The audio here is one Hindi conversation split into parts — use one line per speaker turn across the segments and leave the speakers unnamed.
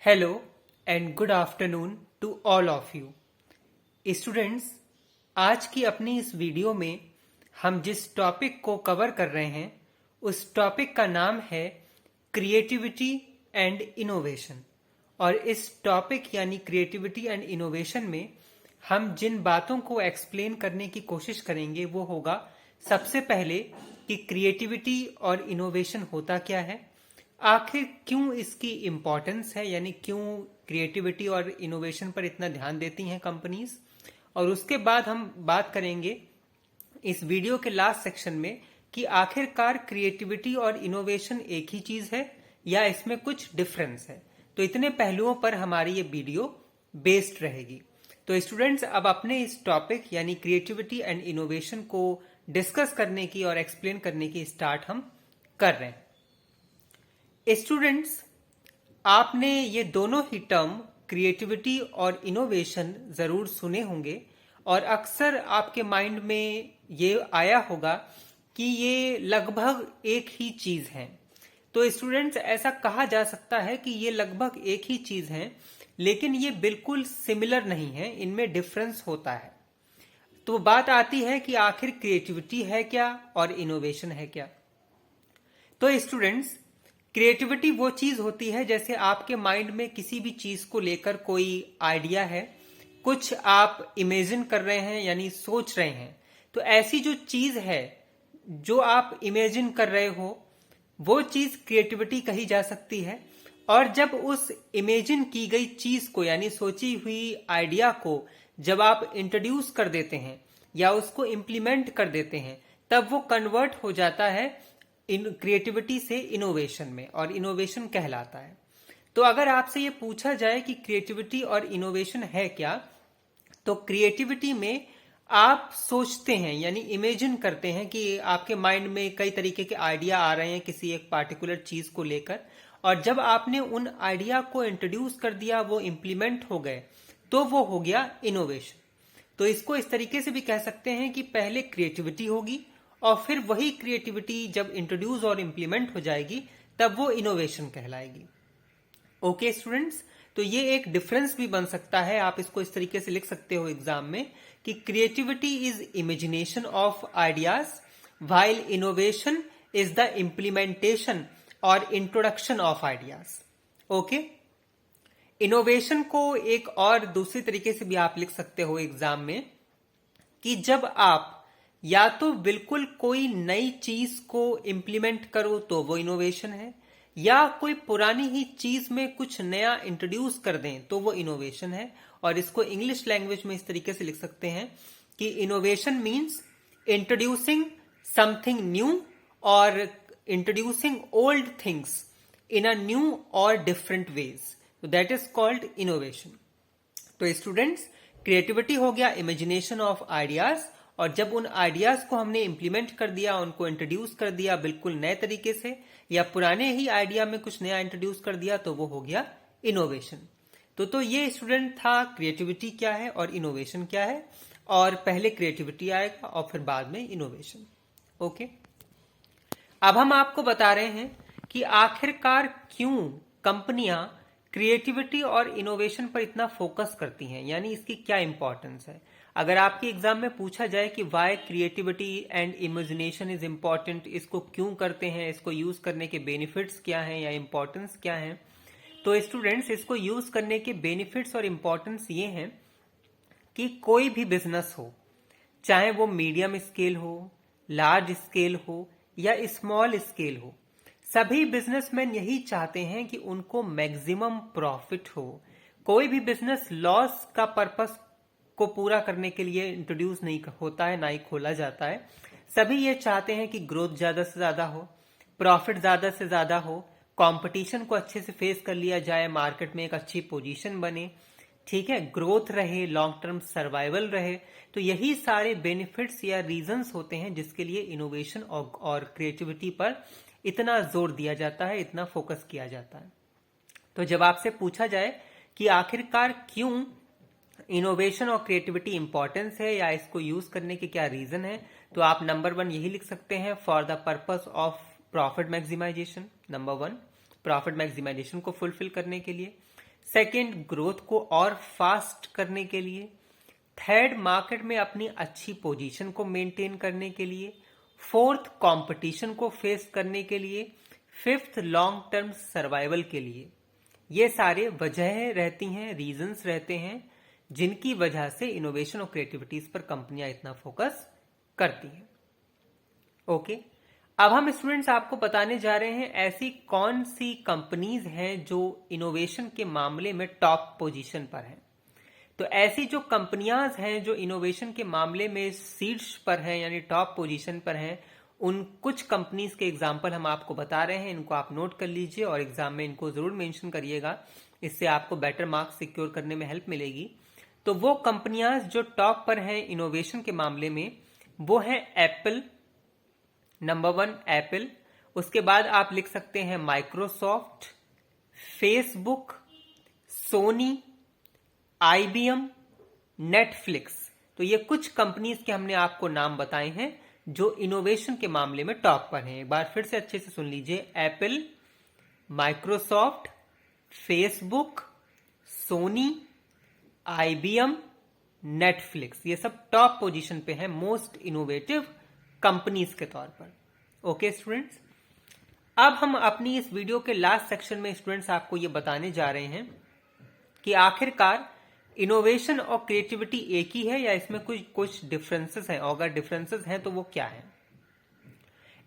Hello and good afternoon to all of you students. आज की अपनी इस वीडियो में हम जिस टॉपिक को कवर कर रहे हैं उस टॉपिक का नाम है क्रिएटिविटी एंड इनोवेशन। और इस टॉपिक यानी क्रिएटिविटी एंड इनोवेशन में हम जिन बातों को एक्सप्लेन करने की कोशिश करेंगे वो होगा सबसे पहले कि क्रिएटिविटी और इनोवेशन होता क्या है, आखिर क्यों इसकी इम्पोर्टेंस है, यानी क्यों क्रिएटिविटी और इनोवेशन पर इतना ध्यान देती हैं कंपनीज। और उसके बाद हम बात करेंगे इस वीडियो के लास्ट सेक्शन में कि आखिरकार क्रिएटिविटी और इनोवेशन एक ही चीज है या इसमें कुछ डिफरेंस है। तो इतने पहलुओं पर हमारी ये वीडियो बेस्ड रहेगी। तो स्टूडेंट्स, अब अपने इस टॉपिक यानी क्रिएटिविटी एंड इनोवेशन को डिस्कस करने की और एक्सप्लेन करने की स्टार्ट हम कर रहे हैं। स्टूडेंट्स, आपने ये दोनों ही टर्म क्रिएटिविटी और इनोवेशन जरूर सुने होंगे और अक्सर आपके माइंड में ये आया होगा कि ये लगभग एक ही चीज है। तो स्टूडेंट्स, ऐसा कहा जा सकता है कि ये लगभग एक ही चीज है, लेकिन ये बिल्कुल सिमिलर नहीं है, इनमें डिफरेंस होता है। तो बात आती है कि आखिर क्रिएटिविटी है क्या और इनोवेशन है क्या। तो स्टूडेंट्स, क्रिएटिविटी वो चीज होती है जैसे आपके माइंड में किसी भी चीज को लेकर कोई आइडिया है, कुछ आप इमेजिन कर रहे हैं यानी सोच रहे हैं। तो ऐसी जो चीज है जो आप इमेजिन कर रहे हो वो चीज क्रिएटिविटी कही जा सकती है। और जब उस इमेजिन की गई चीज को यानी सोची हुई आइडिया को जब आप इंट्रोड्यूस कर देते हैं या उसको इम्प्लीमेंट कर देते हैं तब वो कन्वर्ट हो जाता है क्रिएटिविटी से इनोवेशन में और इनोवेशन कहलाता है। तो अगर आपसे ये पूछा जाए कि क्रिएटिविटी और इनोवेशन है क्या, तो क्रिएटिविटी में आप सोचते हैं यानी इमेजिन करते हैं कि आपके माइंड में कई तरीके के आइडिया आ रहे हैं किसी एक पार्टिकुलर चीज को लेकर, और जब आपने उन आइडिया को इंट्रोड्यूस कर दिया, वो इम्प्लीमेंट हो गए, तो वो हो गया इनोवेशन। तो इसको इस तरीके से भी कह सकते हैं कि पहले क्रिएटिविटी होगी और फिर वही क्रिएटिविटी जब इंट्रोड्यूस और इम्प्लीमेंट हो जाएगी तब वो इनोवेशन कहलाएगी। ओके स्टूडेंट्स, तो ये एक डिफरेंस भी बन सकता है। आप इसको इस तरीके से लिख सकते हो एग्जाम में कि creativity is imagination of ideas while innovation is the implementation और introduction of ideas. Okay, innovation को एक और दूसरी तरीके से भी आप लिख सकते हो एग्जाम में कि जब आप या तो बिल्कुल कोई नई चीज को इंप्लीमेंट करो तो वो इनोवेशन है, या कोई पुरानी ही चीज में कुछ नया इंट्रोड्यूस कर दें तो वो इनोवेशन है। और इसको इंग्लिश लैंग्वेज में इस तरीके से लिख सकते हैं कि innovation means introducing something new और introducing old things in a new और डिफरेंट वेज, तो दैट इज कॉल्ड इनोवेशन। तो स्टूडेंट्स, क्रिएटिविटी हो गया इमेजिनेशन ऑफ आइडियाज, और जब उन आइडियाज को हमने इंप्लीमेंट कर दिया, उनको इंट्रोड्यूस कर दिया बिल्कुल नए तरीके से, या पुराने ही आइडिया में कुछ नया इंट्रोड्यूस कर दिया, तो वो हो गया इनोवेशन। तो ये स्टूडेंट था क्रिएटिविटी क्या है और इनोवेशन क्या है, और पहले क्रिएटिविटी आएगा और फिर बाद में इनोवेशन। ओके, अब हम आपको बता रहे हैं कि आखिरकार क्यों कंपनियां क्रिएटिविटी और इनोवेशन पर इतना फोकस करती हैं, यानी इसकी क्या इंपॉर्टेंस है। अगर आपके एग्जाम में पूछा जाए कि why creativity and imagination is important, इसको क्यों करते हैं, इसको यूज करने के बेनिफिट्स क्या हैं या इंपॉर्टेंस क्या है, तो स्टूडेंट्स इसको यूज करने के बेनिफिट्स और इंपॉर्टेंस ये हैं कि कोई भी बिजनेस हो, चाहे वो मीडियम स्केल हो, लार्ज स्केल हो या स्मॉल स्केल हो, सभी बिजनेसमैन यही चाहते हैं कि उनको मैक्सिमम प्रॉफिट हो। कोई भी बिजनेस लॉस का पर्पस को पूरा करने के लिए इंट्रोड्यूस नहीं होता है, ना ही खोला जाता है। सभी ये चाहते हैं कि ग्रोथ ज्यादा से ज्यादा हो, प्रॉफिट ज्यादा से ज्यादा हो, कंपटीशन को अच्छे से फेस कर लिया जाए, मार्केट में एक अच्छी पोजीशन बने, ठीक है, ग्रोथ रहे, लॉन्ग टर्म सर्वाइवल रहे। तो यही सारे बेनिफिट्स या रीजंस होते हैं जिसके लिए इनोवेशन और क्रिएटिविटी पर इतना जोर दिया जाता है, इतना फोकस किया जाता है। तो जब आपसे पूछा जाए कि आखिरकार क्यों इनोवेशन और क्रिएटिविटी इंपॉर्टेंस है या इसको यूज करने के क्या रीजन है, तो आप नंबर 1 यही लिख सकते हैं, for the purpose of profit maximization. Number 1, profit maximization को फुलफिल करने के लिए। सेकंड, ग्रोथ को और फास्ट करने के लिए। थर्ड, मार्केट में अपनी अच्छी पोजीशन को मेंटेन करने के लिए। फोर्थ, कंपटीशन को फेस करने के लिए। फिफ्थ, लॉन्ग टर्म सर्वाइवल के लिए। ये सारे वजह रहती हैं, रीजंस रहते हैं जिनकी वजह से इनोवेशन और क्रिएटिविटीज पर कंपनियां इतना फोकस करती हैं। ओके, अब हम स्टूडेंट्स आपको बताने जा रहे हैं ऐसी कौन सी कंपनीज हैं जो इनोवेशन के मामले में टॉप पोजीशन पर हैं। तो ऐसी जो कंपनियां हैं जो इनोवेशन के मामले में शीर्ष पर हैं यानी टॉप पोजीशन पर हैं, उन कुछ कंपनीज के एग्जाम्पल हम आपको बता रहे हैं। इनको आप नोट कर लीजिए और एग्जाम में इनको जरूर मेंशन करिएगा, इससे आपको बेटर मार्क्स सिक्योर करने में हेल्प मिलेगी। तो वो कंपनियां जो टॉप पर हैं इनोवेशन के मामले में, वो है एप्पल, नंबर 1 एप्पल। उसके बाद आप लिख सकते हैं Microsoft, Facebook, Sony, IBM, Netflix. तो ये कुछ कंपनीज के हमने आपको नाम बताए हैं जो इनोवेशन के मामले में टॉप पर हैं। एक बार फिर से अच्छे से सुन लीजिए, Apple, Microsoft, Facebook, Sony, IBM, Netflix, ये सब टॉप पोजीशन पे हैं मोस्ट इनोवेटिव कंपनीज के तौर पर। ओके स्टूडेंट्स, अब हम अपनी इस वीडियो के लास्ट सेक्शन में स्टूडेंट्स आपको ये बताने जा रहे हैं कि आखिरकार इनोवेशन और क्रिएटिविटी एक ही है या इसमें कुछ डिफरेंसेस हैं, और अगर डिफरेंसेस हैं तो वो क्या है।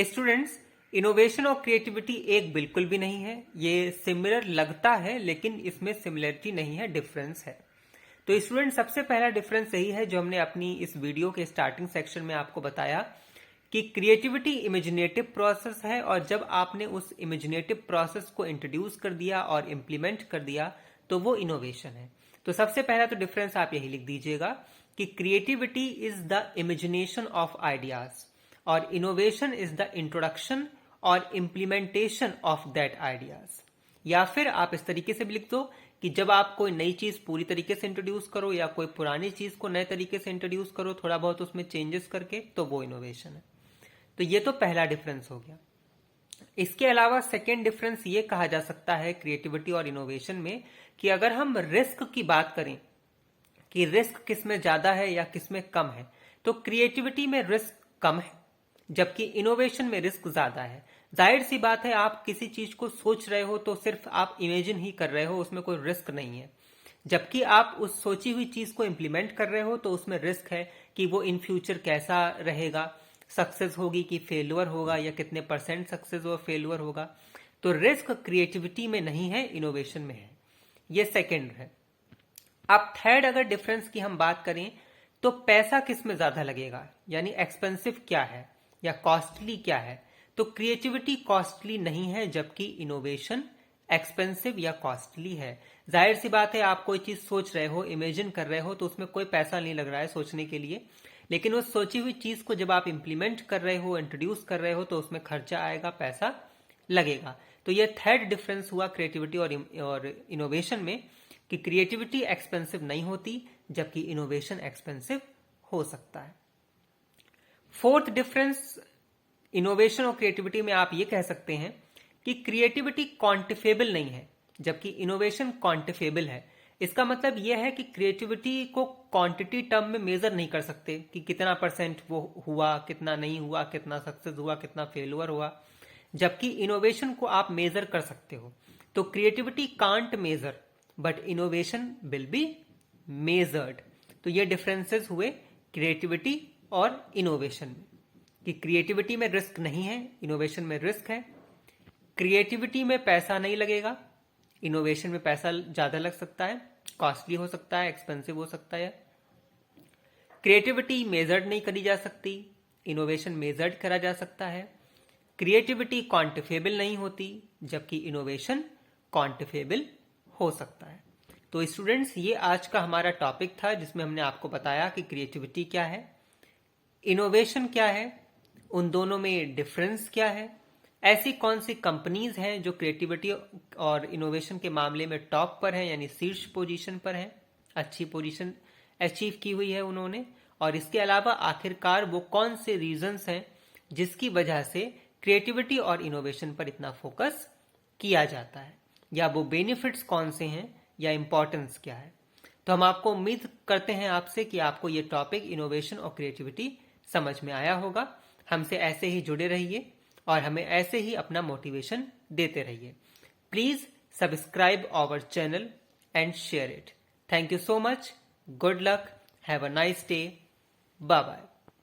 स्टूडेंट्स, इनोवेशन और क्रिएटिविटी एक बिल्कुल भी नहीं है, ये सिमिलर लगता है लेकिन इसमें सिमिलरिटी नहीं है, डिफरेंस है। तो स्टूडेंट, सबसे पहला डिफरेंस यही है जो हमने अपनी इस वीडियो के स्टार्टिंग सेक्शन में आपको बताया कि क्रिएटिविटी इमेजिनेटिव प्रोसेस है, और जब आपने उस इमेजिनेटिव प्रोसेस को इंट्रोड्यूस कर दिया और इम्प्लीमेंट कर दिया तो वो इनोवेशन है। तो सबसे पहला तो डिफरेंस आप यही लिख दीजिएगा कि creativity is the imagination of ideas और इनोवेशन इज द इंट्रोडक्शन और इम्प्लीमेंटेशन ऑफ दैट आइडियाज। या फिर आप इस तरीके से भी लिख दो कि जब आप कोई नई चीज पूरी तरीके से इंट्रोड्यूस करो या कोई पुरानी चीज को नए तरीके से इंट्रोड्यूस करो थोड़ा बहुत उसमें चेंजेस करके, तो वो इनोवेशन है। तो ये तो पहला डिफरेंस हो गया। इसके अलावा सेकेंड डिफरेंस ये कहा जा सकता है क्रिएटिविटी और इनोवेशन में कि अगर हम रिस्क की बात करें कि रिस्क किसमें ज्यादा है या किसमें कम है, तो क्रिएटिविटी में रिस्क कम है जबकि इनोवेशन में रिस्क ज्यादा है। जाहिर सी बात है, आप किसी चीज को सोच रहे हो तो सिर्फ आप इमेजिन ही कर रहे हो, उसमें कोई रिस्क नहीं है। जबकि आप उस सोची हुई चीज को इंप्लीमेंट कर रहे हो तो उसमें रिस्क है कि वो इन फ्यूचर कैसा रहेगा, सक्सेस होगी कि फेल्यूर होगा, या कितने % सक्सेस और फेल्यूर होगा। तो रिस्क क्रिएटिविटी में नहीं है, इनोवेशन में है। ये सेकेंड है। अब थर्ड अगर डिफरेंस की हम बात करें तो पैसा किस में ज्यादा लगेगा, यानी एक्सपेंसिव क्या है या कॉस्टली क्या है। तो क्रिएटिविटी कॉस्टली नहीं है जबकि इनोवेशन एक्सपेंसिव या कॉस्टली है। जाहिर सी बात है, आप कोई चीज सोच रहे हो, इमेजिन कर रहे हो, तो उसमें कोई पैसा नहीं लग रहा है सोचने के लिए, लेकिन उस सोची हुई चीज को जब आप इंप्लीमेंट कर रहे हो, इंट्रोड्यूस कर रहे हो, तो उसमें खर्चा आएगा, पैसा लगेगा। तो ये थर्ड डिफरेंस हुआ क्रिएटिविटी और इनोवेशन में कि क्रिएटिविटी एक्सपेंसिव नहीं होती जबकि इनोवेशन एक्सपेंसिव हो सकता है। फोर्थ डिफरेंस इनोवेशन और क्रिएटिविटी में आप ये कह सकते हैं कि क्रिएटिविटी क्वांटिफेबल नहीं है जबकि इनोवेशन क्वांटिफेबल है। इसका मतलब यह है कि क्रिएटिविटी को क्वांटिटी टर्म में मेजर नहीं कर सकते कि कितना % वो हुआ, कितना नहीं हुआ, कितना सक्सेस हुआ, कितना फेल्यूर हुआ, जबकि इनोवेशन को आप मेजर कर सकते हो। तो creativity can't measure but innovation will be measured. तो ये डिफरेंसेस हुए क्रिएटिविटी और इनोवेशन में कि क्रिएटिविटी में रिस्क नहीं है, इनोवेशन में रिस्क है। क्रिएटिविटी में पैसा नहीं लगेगा, इनोवेशन में पैसा ज्यादा लग सकता है, कॉस्टली हो सकता है, एक्सपेंसिव हो सकता है। क्रिएटिविटी मेजर्ड नहीं करी जा सकती, इनोवेशन मेजर्ड करा जा सकता है। क्रिएटिविटी क्वांटिफेबल नहीं होती जबकि इनोवेशन क्वांटिफेबल हो सकता है। तो स्टूडेंट्स, ये आज का हमारा टॉपिक था जिसमें हमने आपको बताया कि क्रिएटिविटी क्या है, इनोवेशन क्या है, उन दोनों में डिफरेंस क्या है, ऐसी कौन सी कंपनीज हैं जो क्रिएटिविटी और इनोवेशन के मामले में टॉप पर हैं यानी शीर्ष पोजीशन पर हैं, अच्छी पोजीशन अचीव की हुई है उन्होंने, और इसके अलावा आखिरकार वो कौन से रीजंस हैं जिसकी वजह से क्रिएटिविटी और इनोवेशन पर इतना फोकस किया जाता है, या वो बेनिफिट्स कौन से हैं या इम्पोर्टेंस क्या है। तो हम आपको उम्मीद करते हैं आपसे कि आपको ये टॉपिक इनोवेशन और क्रिएटिविटी समझ में आया होगा। हमसे ऐसे ही जुड़े रहिए और हमें ऐसे ही अपना मोटिवेशन देते रहिए। Please subscribe our channel and share it. Thank you so much. Good luck. Have a nice day. Bye bye.